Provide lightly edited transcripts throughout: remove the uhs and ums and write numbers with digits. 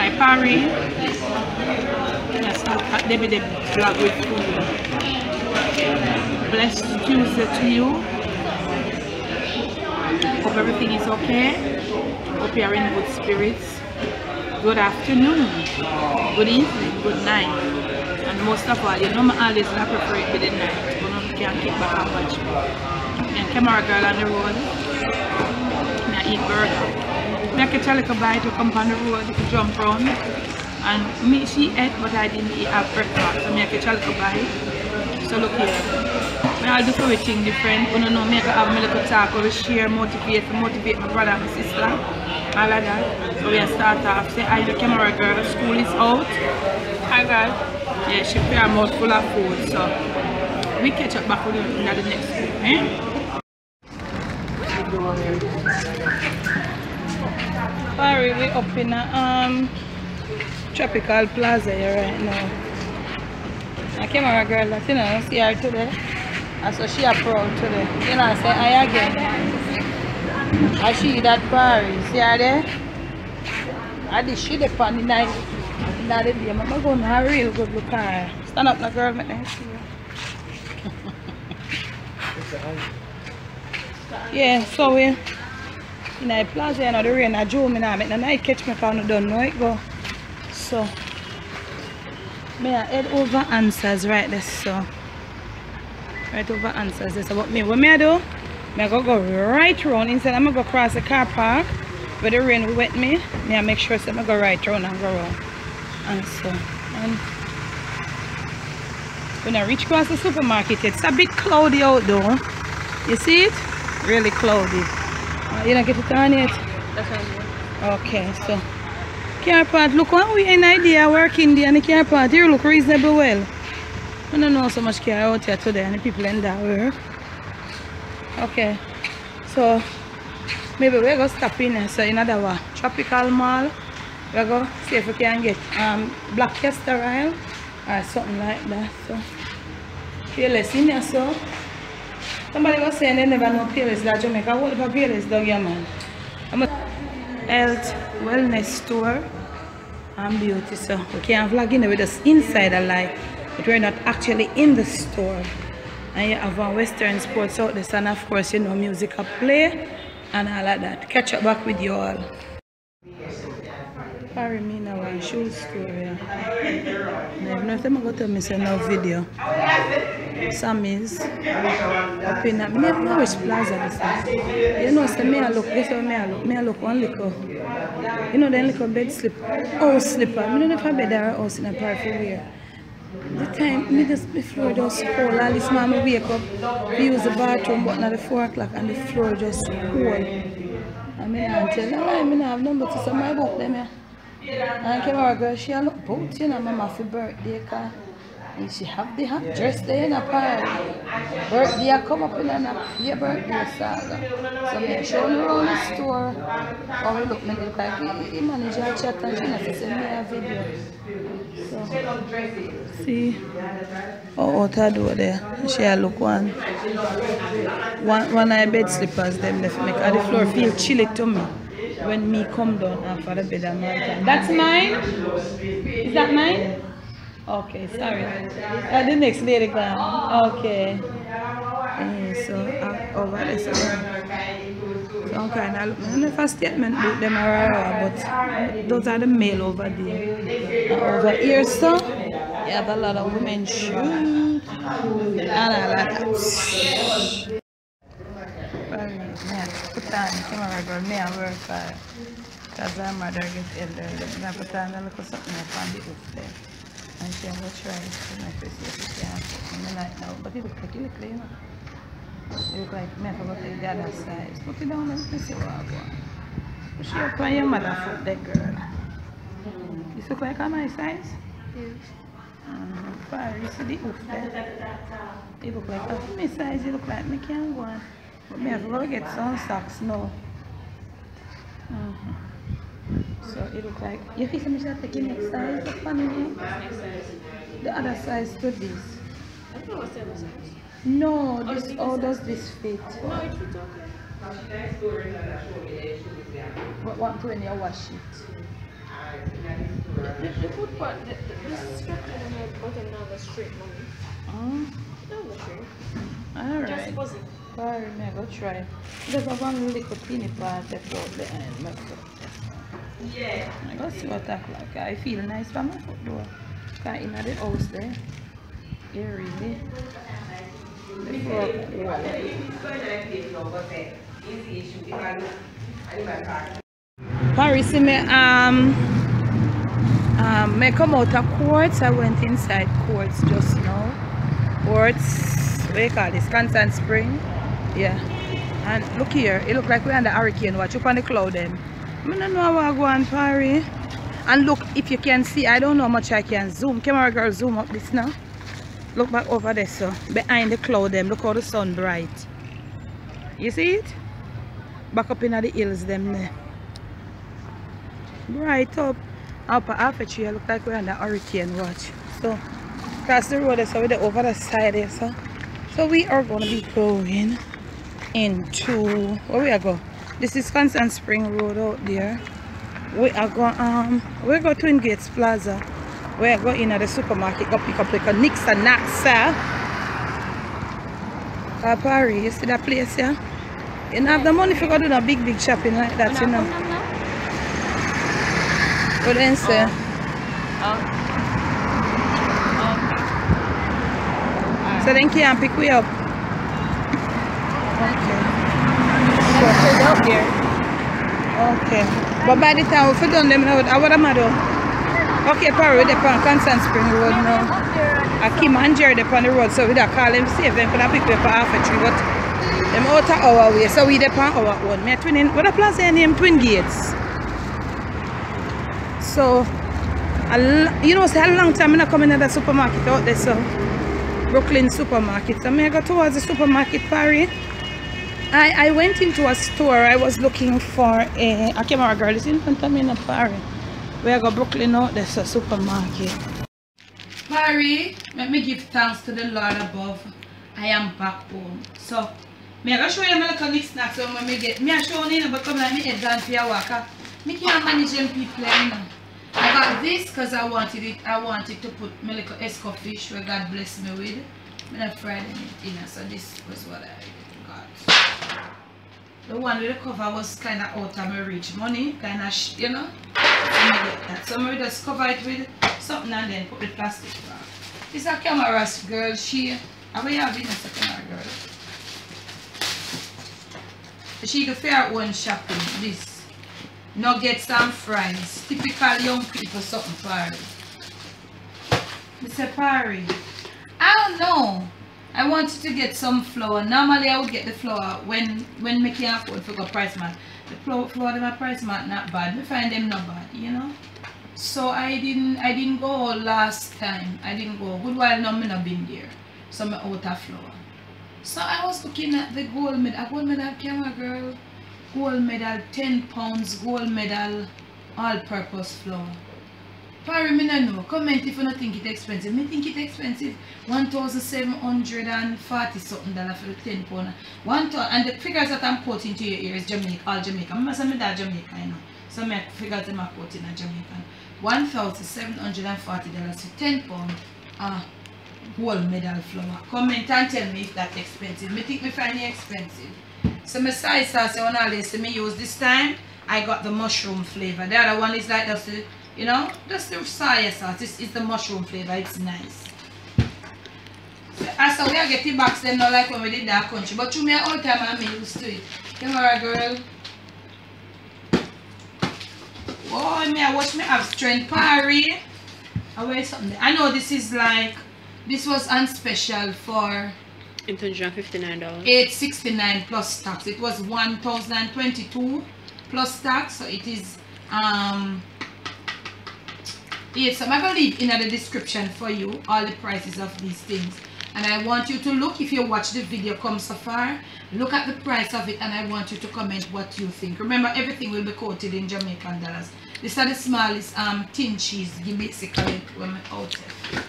my party. Let's start at the vlog with food. Blessed Tuesday to you. Hope everything is okay. Hope you are in good spirits. Good afternoon, good evening, good night. And most of all, you know I always prefer it with the night. But I can't keep back and watch me. And camera girl on the road. I eat burger. I catch a little bite to come on the road, jump around. And me, she ate, but I didn't eat at breakfast. So I catch a little bite. So look here. I'll do everything different. You know, I have my little talk over share, motivate my brother and my sister. All of that. So we start off. Say hi, the camera girl. School is out. Hi girl. Yeah, she put her mouth full of food. So we catch up back with you in the next week. Eh? Sorry, we up in a tropical plaza here right now. A camera girl that you know, see her today. And so she is proud today. You know, I say hi again. I see that party. See her there? I did she the pan in the day. I'm going to have a real good look at her. Stand up, the girl, make them see you. Yeah, so we in the plaza, you know, the rain, I drew me now. Make the night catch me if I don't know it go. So, may I head over answers right there, so. Right over answers this about me. What me I do? I go right round instead I'm gonna go across the car park where the rain will wet me. I make sure so I go right round and go round. And so when I reach across the supermarket, it's a bit cloudy out though. You see it? Really cloudy. You don't get it on yet? That's on. Okay, so car park, look what we an idea working there and the car park here look reasonable well. I don't know so much car out here today and the people in that work. Okay, so maybe we're going to stop in so in another tropical mall. We're going to see if we can get black castor oil or something like that. So peerless in here, so somebody was saying they never know peerless that Jamaica. What about peerless dog here, man? I'm a health wellness store and beauty, so we can't vlog in with us inside a light. But we're not actually in the store. And you have Western sports out there, and of course, you know, music up play and all of that. Catch up back with you all. Sorry, me now a shoe store. Yeah. I have nothing to tell me say no video. Sammy's up in that. I never know which plaza this is. You know, say me I look, guess how me I look? Me I look one little. You know, then little bed slip, house slipper. I don't know if I bed or house in a part for where. The time, me just the floor just cold. All this man I wake up, we use the bathroom button at the 4 o'clock and the floor just cold. I mean, I tell you, I mean, I have number to some my book them here. And camera girl, she look both, you know, mama for birthday car. And she have the hot dress there in a party. Birthday I come up in a birthday saga. So me show me around the store. How we look, me look like the manager chat and she not send me a video. So, see how I do there. She look one of the bed slippers them left me. And the floor feel chilly to me when me come down after the bed and my. That's mine? Is that mine? Okay, sorry. The next lady gone. Okay. So over there. So I'm kind of looking. I don't know if a statement book them are but those are the male over there. And over here, so you have a lot of women's shoes and all of that. Put on camera girl, me and work hard. Because my mother gets elderly. I put on a little something on the roof there. And she will try it to my face if she can put me like now. But it looks like you look clean. It looks like me forgot to take the other size. Put it down and see what I want. She up on your mother foot there, girl. This look like a my size? Yes. You see the hoof there? It look like a my size, it look like me can't go on. But me have to go get some socks now. So it look like you think I should take the next size the funny the other size to this. I don't know what's the other size. No, this how does this fit? No, it fits okay. What to when you wash it? The food part, the structure on the bottom now was straight money. Oh. No, the straight. Alright. Just fuzzy. Sorry, me go try. There's a one little teeny part that goes behind my foot. Yeah. I go see what that like. I feel nice from my foot though. Cause in the house there. Yeah, really. Paris, me come out of Quartz. I went inside Quartz just now. Quartz, what do you call this? Kingston Spring. Yeah. And look here, it look like we're under hurricane watch up on the cloud then. I don't know how I go on Paris. And look, if you can see, I don't know how much I can zoom. Camera girl, zoom up this now. Look back over there, so behind the cloud them, look how the sun bright. You see it? Back up in the hills them there. Bright up. Up at half a tree, look like we're under hurricane watch. So across the road, so we're over the side there, so we are gonna be going into where we are going. This is Kingston Spring Road out there. We are going we're going to Twin Gates Plaza. We're going in at the supermarket, go pick up like a Nix and Naxa. Paris, you see that place here? You don't have the money for go do a big shopping like that, you know. What then say? So then can't pick we up. Okay. Out there. Okay. But by the time we done them now, what am I doing? Okay, Paris, they're on Kingston Spring Road now. Kim and Jerry they're on the road, so we don't call them safe. Them can pick me up for half a tree, but them out of our way, so we depend on our own. Me a twinning, what a plaza name? Twin Gates. So, you know, say a long time I'm not coming to the supermarket out there, so Brooklyn supermarket. So I go towards the supermarket, Paris. I went into a store. I was looking for a camera girl. It's in front of me in Paris. We go Brooklyn out there, so supermarket. Paris, let me give thanks to the Lord above. I am back home. So, I'm going to show you my little snacks when we get. I'm showing you, but come like me head down for your walk. I can't manage them people now. I got this because I wanted it. I wanted to put my little esco fish where God bless me with. I'm not fried it in, so this was what I got. The one with the cover was kind of out of my reach money, kind of, you know. So I just cover it with something and then put the plastic back. This is a camera girl. She, how we have in a camera girl. She do fair one shopping. This. Nuggets and fries. Typical young people something Paris. Mr. Paris. I don't know. I wanted to get some flour. Normally I would get the flour when me can't afford to go price mat. The flour in my price mat not bad. Me find them not bad, you know. So I didn't go last time. I didn't go. Good while now me not been there. So me out of flour. So I was looking at the gold medal. A gold medal camera girl. Gold medal, 10 pounds, gold medal, all-purpose flour. Paris, me no know. Comment if you don't think it's expensive. Me think it's expensive. $1,740 something for the 10 pound. And the figures that I'm quoting to your ear is Jamaica, all Jamaica. I must say that Jamaica, you know. So my figures I'm quoting are Jamaican. $1,740 for 10 pound gold medal flour. Comment and tell me if that's expensive. Me think me find it expensive. So my soy sauce I always me use this time. I got the mushroom flavor. The other one is like just the, you know, just the soy sauce. This is the mushroom flavor. It's nice. So as we are getting back then not like when we did that country. But through me all the time I'm used to it. Camera girl. Oh me I watch me have strength Paris. I wear something. I know this is like this was on special for $859. $869 plus tax. It was $1,022 plus tax, so it is yes, so I'm gonna leave in the description for you all the prices of these things, and I want you to look, if you watch the video come so far, look at the price of it, and I want you to comment what you think. Remember, everything will be quoted in Jamaican dollars. These are the smallest tin cheese basically when I'm out there.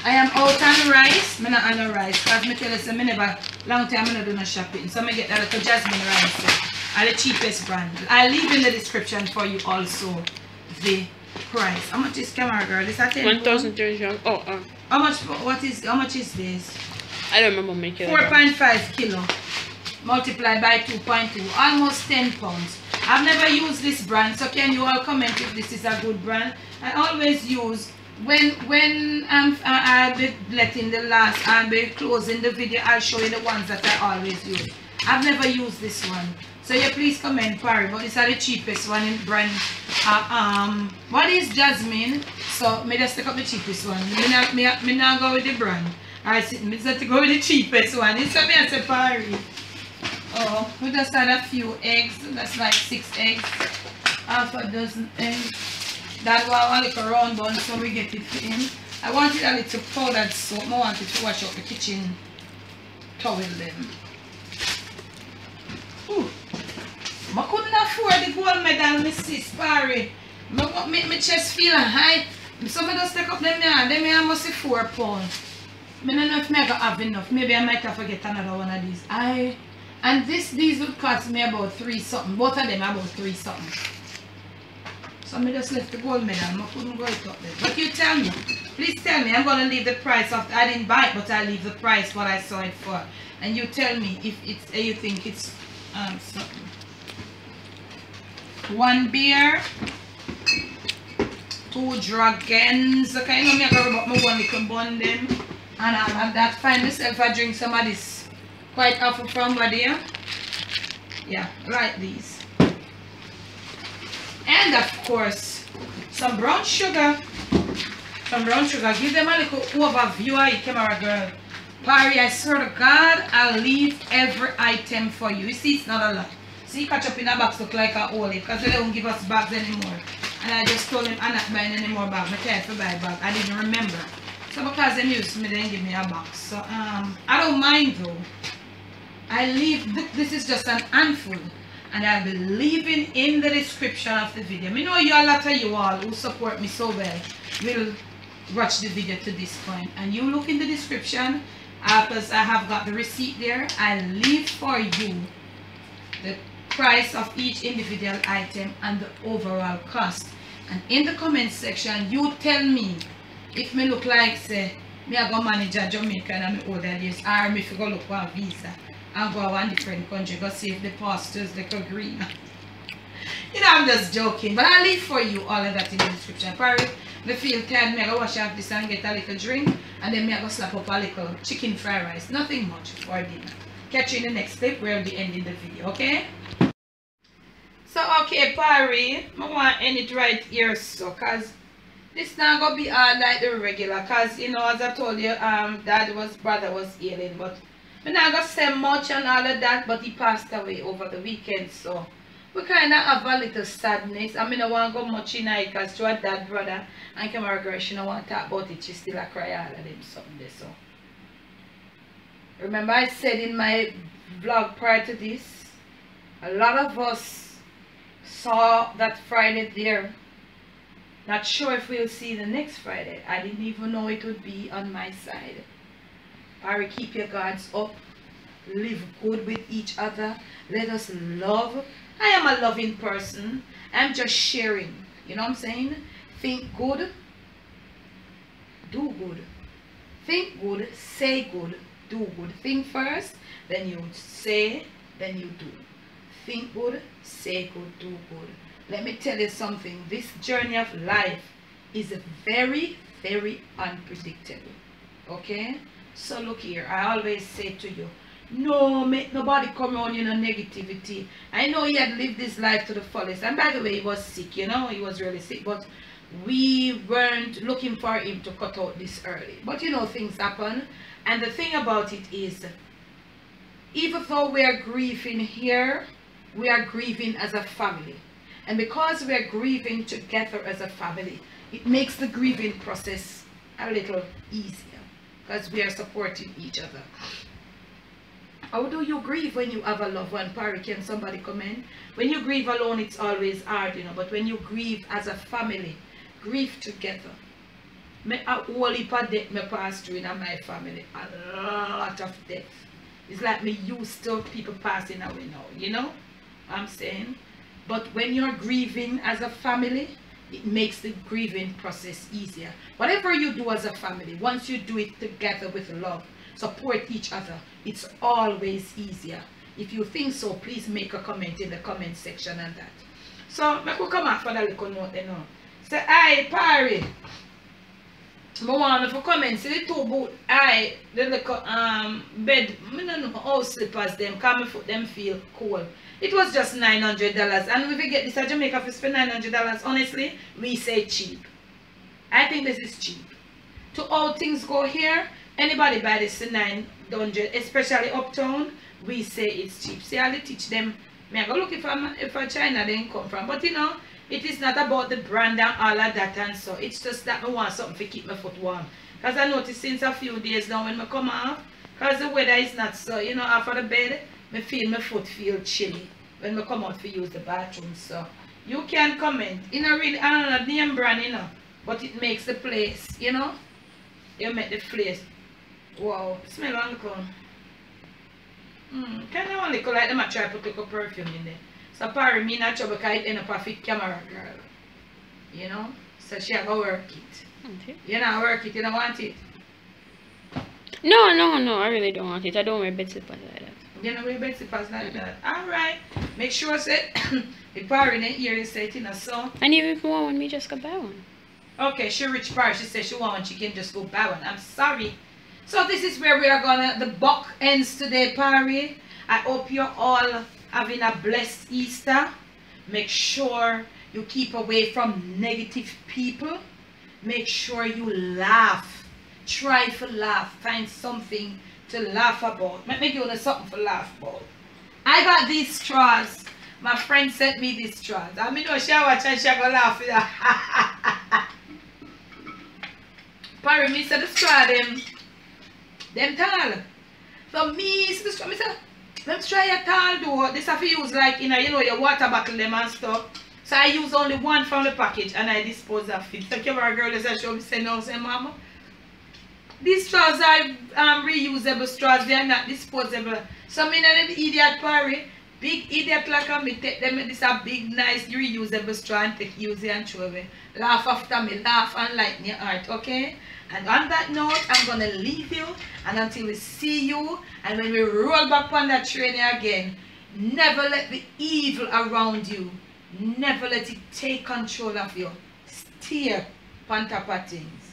I am out on rice. I'm not on rice because I tell you, I never long time I do no shopping. So I get that little jasmine rice. are the cheapest brand. I'll leave in the description for you also the price. How much is camera girl? Is that 1,300. How much is this? I don't remember making 4.5 kilo multiplied by 2.2, almost 10 pounds. I've never used this brand, so can you all comment if this is a good brand? I always use when I'll be letting the last, I'll be closing the video, I'll show you the ones that I always use. I've never used this one, so yeah, please comment Parry, but it's the cheapest one in brand. What is Jasmine? So me just take up the cheapest one. Me not go with the brand. I just to go with the cheapest one. It's me I say Parry. Oh, we just had a few eggs. That's like 6 eggs, half a dozen eggs. That was a little round bun, so we get it in. I wanted a little powdered soap. I wanted to wash out the kitchen towel them. Ooh. I couldn't afford the gold medal, Mrs. Parry. My chest feel high. So I just take up them here. Them here must be 4 pounds. I don't know if I have enough. Maybe I might have to get another one of these. And these would cost me about 3 something. Both of them about 3 something. So I just left the gold medal. I couldn't go it up there. But you tell me. Please tell me. I'm going to leave the price of. I didn't buy it, but I leave the price what I saw it for. And you tell me if it's you think it's something. 1 beer. 2 dragons. Okay, I'm going to rub up my one little bun them. And I'll find myself I drink some of this quite often from over there. Yeah, like these. And of course, some brown sugar. Some brown sugar. Give them a little overview of it, camera girl. Parry, I swear to God, I'll leave every item for you. You see, it's not a lot. See, catch up in a box look like a olive because they don't give us bags anymore. And I just told them I'm not buying any more bags. I can't buy a bag. I didn't remember. So because they used me, they didn't give me a box. So I don't mind though. I leave, this is just an handful. And I'll be leaving in the description of the video. I know you a lot of you all who support me so well will watch the video to this point. And you look in the description because I have got the receipt there. I'll leave for you the price of each individual item and the overall cost. And in the comment section, you tell me if me look like say me I go manage a Jamaica and I'm older days, or me if you go look for a visa and go to one different country, go see if the pastors like agree. You know, I'm just joking, but I'll leave for you all of that in the description. Probably me feel tired, me I go wash off this and get a little drink, and then me I go slap up a little chicken fried rice. Nothing much for dinner. Catch you in the next clip where I'll be ending the video, okay? So okay, Parry, I want to end it right here, so cause this not gonna be hard like the regular, cause you know as I told you, brother was ailing, but I'm not gonna say much and all of that, but he passed away over the weekend, so we kinda have a little sadness. I mean I want to go much in it because to that brother and camera girl, she don't want to talk about it, she still a cry all of them something there. So remember I said in my vlog prior to this, a lot of us saw that Friday there. Not sure if we'll see the next Friday. I didn't even know it would be on my side. Parry, keep your guards up. Live good with each other. Let us love. I am a loving person. I'm just sharing. You know what I'm saying? Think good. Do good. Think good. Say good. Do good. Think first. Then you say. Then you do. Think good. Say good. Do good. Let me tell you something, this journey of life is very, very unpredictable, okay? So look here, I always say to you, no, make nobody come on in a negativity. I know he had lived his life to the fullest, and by the way, he was sick, you know, he was really sick, but we weren't looking for him to cut out this early. But you know, things happen, and the thing about it is, even though we are grieving here, we are grieving as a family. And because we are grieving together as a family, it makes the grieving process a little easier because we are supporting each other. How do you grieve when you have a loved one? Parry, can somebody comment? When you grieve alone, it's always hard, you know, but when you grieve as a family, grieve together. A whole heap of death me pass through in my family. A lot of death. It's like me used to people passing away now, you know? I'm saying. But when you're grieving as a family, it makes the grieving process easier. Whatever you do as a family, once you do it together with love, support each other, it's always easier. If you think so, please make a comment in the comment section on that. So, I could come out for that little note, you know. Say, aye, Parry. I want to comment. See the two boot, aye, the little bed, I don't know, house slippers, them, come foot them feel cool. It was just $900, and if we get this at Jamaica for $900, honestly, we say cheap. I think this is cheap. To all things go here, anybody buy this for $900, especially uptown, we say it's cheap. See, I'll teach them. I go look if China they come from, but you know, it is not about the brand and all of that, and so it's just that I want something to keep my foot warm. Because I noticed since a few days now when I come off, because the weather is not so, you know, after the bed, I feel my foot feel chilly when I come out to use the bathroom. So you can comment. You know, really, I don't know, name brand, you know, but it makes the place, you know, you make the place. Wow, smell on the corn. Kind of only like them try to put a perfume in there. So Parry me not trouble because it end up a fit camera girl. You know? So she have to work it. Okay. You know work it, you don't want it? No, I really don't want it. I don't wear bed slippers like that. You don't wear bed slippers like that? Alright. Make sure say the Parry in the ear is set in a so. And even if you want one, me just go buy one. Okay, she rich Parry, she said she want one, she can just go buy one. I'm sorry. So this is where we are gonna, the buck ends today, Parry. I hope you're all having a blessed Easter. Make sure you keep away from negative people. Make sure you laugh. Try to laugh. Find something to laugh about. Let me give you something to laugh about. I got these straws. My friend sent me these straws. I mean, no, she watch and she gonna laugh with that. Parry, me said the straw them tall. So me see the straw, me say, let's try a tall though. This have to use like you know your water bottle them and stuff. So I use only one from the package and I dispose of it. So camera girl is show me say no, say mama. These straws are reusable straws, they are not disposable. So me not an idiot Parry. Big idiot like me take them this a big nice reusable straw and take use it and throw away. Laugh after me, laugh and lighten your heart, okay? And on that note, I'm gonna leave you and until we see you and when we roll back on that train again, never let the evil around you, never let it take control of you. Steer on top of things.